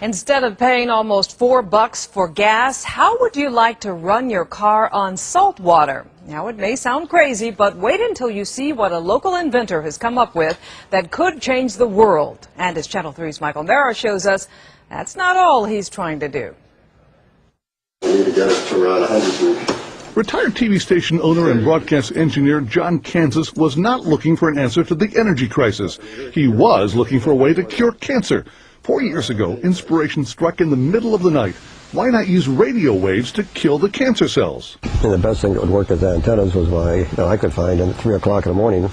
Instead of paying almost $4 for gas, how would you like to run your car on salt water? Now, it may sound crazy, but wait until you see what a local inventor has come up with that could change the world. And as Channel 3's Michael Mara shows us, that's not all he's trying to do. We need to get it to around 100. Retired TV station owner and broadcast engineer John Kansas was not looking for an answer to the energy crisis. He was looking for a way to cure cancer. 4 years ago, inspiration struck in the middle of the night. Why not use radio waves to kill the cancer cells? And the best thing that would work as antennas was I could find at 3 o'clock in the morning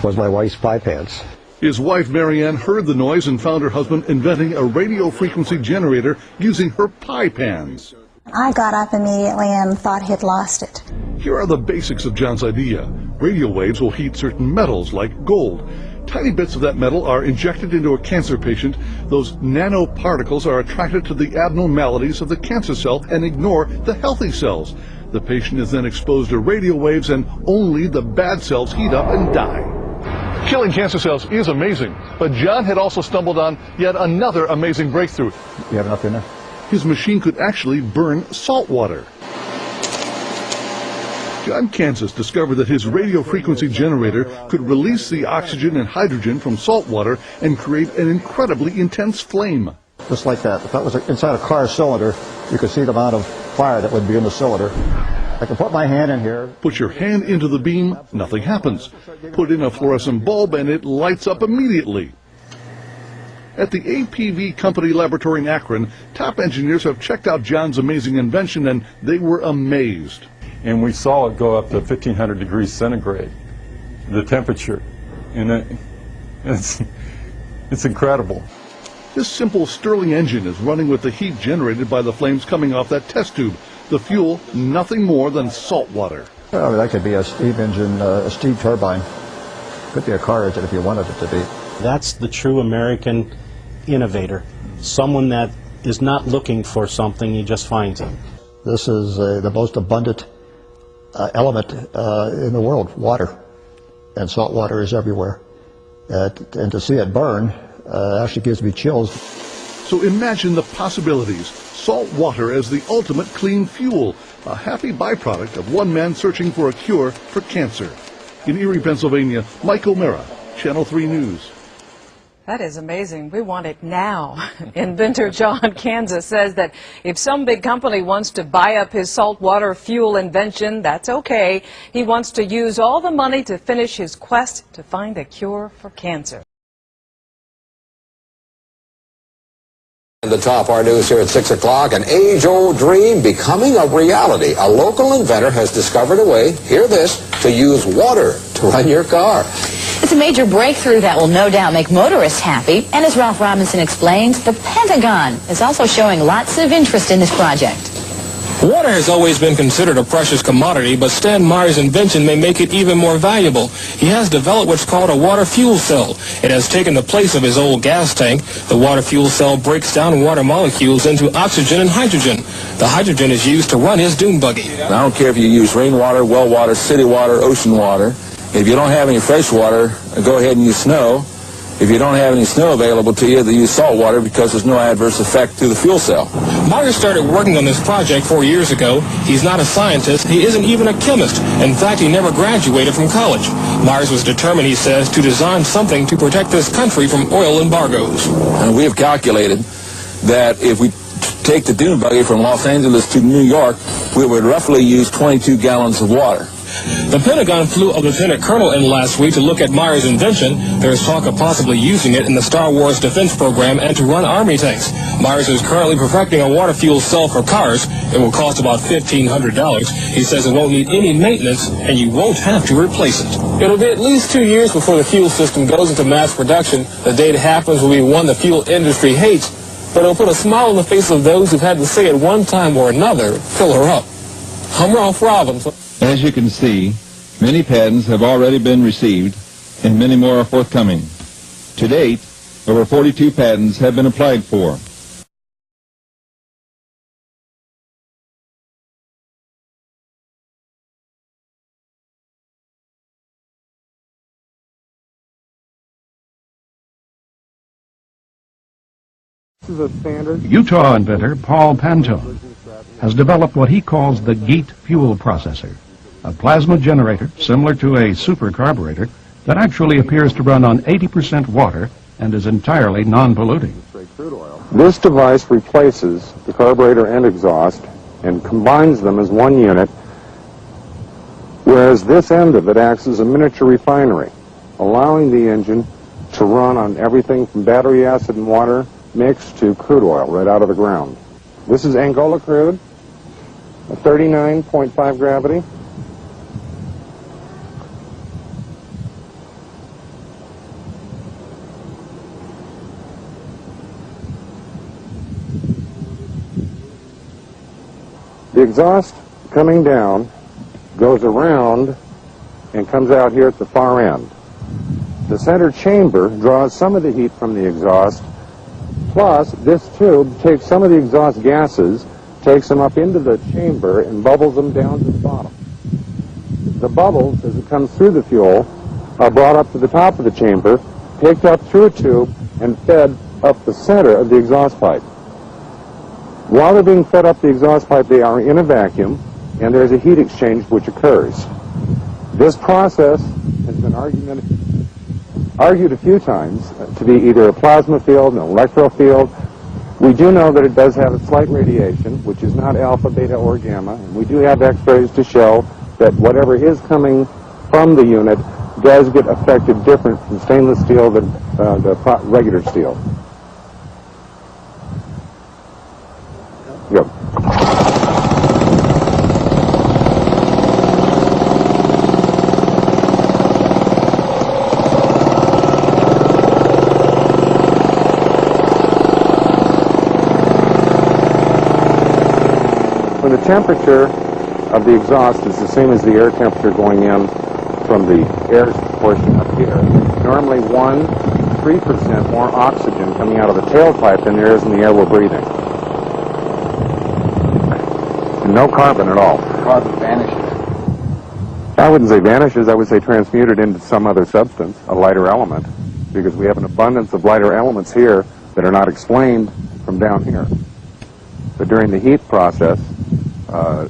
was my wife's pie pants. His wife Marianne heard the noise and found her husband inventing a radio frequency generator using her pie pans. I got up immediately and thought he'd lost it. Here are the basics of John's idea. Radio waves will heat certain metals like gold. Tiny bits of that metal are injected into a cancer patient. Those nanoparticles are attracted to the abnormalities of the cancer cell and ignore the healthy cells. The patient is then exposed to radio waves and only the bad cells heat up and die. Killing cancer cells is amazing, but John had also stumbled on yet another amazing breakthrough. You have enough in there? His machine could actually burn salt water. John Kansas discovered that his radio frequency generator could release the oxygen and hydrogen from salt water and create an incredibly intense flame. Just like that. If that was inside a car cylinder, you could see the amount of fire that would be in the cylinder. I can put my hand in here. Put your hand into the beam, nothing happens. Put in a fluorescent bulb and it lights up immediately. At the APV Company laboratory in Akron, top engineers have checked out John's amazing invention and they were amazed. And we saw it go up to 1,500 degrees centigrade, the temperature. And it's incredible. This simple Stirling engine is running with the heat generated by the flames coming off that test tube. The fuel, nothing more than salt water. Well, that could be a steam engine, a steam turbine. Could be a car engine if you wanted it to be. That's the true American innovator. Someone that is not looking for something, he just finds it. This is the most abundant element in the world, water. And salt water is everywhere. And to see it burn actually gives me chills. So imagine the possibilities. Salt water as the ultimate clean fuel, a happy byproduct of one man searching for a cure for cancer. In Erie, Pennsylvania, Michael Mara, Channel 3 News. That is amazing. We want it now. Inventor John Kansas says that if some big company wants to buy up his saltwater fuel invention, that's okay. He wants to use all the money to finish his quest to find a cure for cancer. The top our news here at 6 o'clock, an age-old dream becoming a reality. A local inventor has discovered a way, hear this, to use water to run your car. It's a major breakthrough that will no doubt make motorists happy. And as Ralph Robinson explains, the Pentagon is also showing lots of interest in this project. Water has always been considered a precious commodity, but Stan Meyer's invention may make it even more valuable. He has developed what's called a water fuel cell. It has taken the place of his old gas tank. The water fuel cell breaks down water molecules into oxygen and hydrogen. The hydrogen is used to run his dune buggy. I don't care if you use rainwater, well water, city water, ocean water. If you don't have any fresh water, go ahead and use snow. If you don't have any snow available to you, then use salt water because there's no adverse effect to the fuel cell. Meyer started working on this project 4 years ago. He's not a scientist. He isn't even a chemist. In fact, he never graduated from college. Myers was determined, he says, to design something to protect this country from oil embargoes. And we have calculated that if we take the dune buggy from Los Angeles to New York, we would roughly use 22 gallons of water. The Pentagon flew a lieutenant colonel in last week to look at Meyer's invention. There is talk of possibly using it in the Star Wars defense program and to run Army tanks. Myers is currently perfecting a water fuel cell for cars. It will cost about $1,500. He says it won't need any maintenance, and you won't have to replace it. It'll be at least 2 years before the fuel system goes into mass production. The day it happens will be one the fuel industry hates, but it'll put a smile on the face of those who've had to say at one time or another, fill her up. I'm Ralph Robinson. As you can see, many patents have already been received, and many more are forthcoming. To date, over 42 patents have been applied for. Utah inventor Paul Pantone has developed what he calls the GEAT fuel processor, a plasma generator similar to a super carburetor that actually appears to run on 80% water and is entirely non-polluting. This device replaces the carburetor and exhaust and combines them as one unit, whereas this end of it acts as a miniature refinery, allowing the engine to run on everything from battery acid and water mixed to crude oil right out of the ground. This is Angola crude, a 39.5 gravity. The exhaust coming down goes around and comes out here at the far end. The center chamber draws some of the heat from the exhaust, plus this tube takes some of the exhaust gases, takes them up into the chamber and bubbles them down to the bottom. The bubbles, as it comes through the fuel, are brought up to the top of the chamber, picked up through a tube, and fed up the center of the exhaust pipe. While they're being fed up the exhaust pipe, they are in a vacuum, and there's a heat exchange which occurs. This process has been argued a few times to be either a plasma field, an electro field. We do know that it does have a slight radiation, which is not alpha, beta, or gamma, and we do have x-rays to show that whatever is coming from the unit does get affected different from stainless steel than the regular steel. Yep. When the temperature of the exhaust is the same as the air temperature going in from the air portion up here, normally 1-3% more oxygen coming out of the tailpipe than there is in the air we're breathing. And no carbon at all. Carbon vanishes. I wouldn't say vanishes, I would say transmuted into some other substance, a lighter element, because we have an abundance of lighter elements here that are not explained from down here. But during the heat process,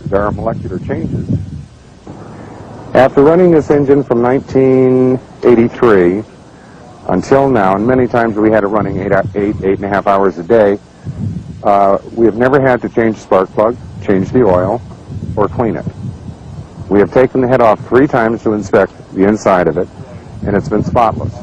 there are molecular changes. After running this engine from 1983 until now, and many times we had it running 8.5 hours a day, we have never had to change the spark plug, change the oil, or clean it. We have taken the head off 3 times to inspect the inside of it, and it's been spotless.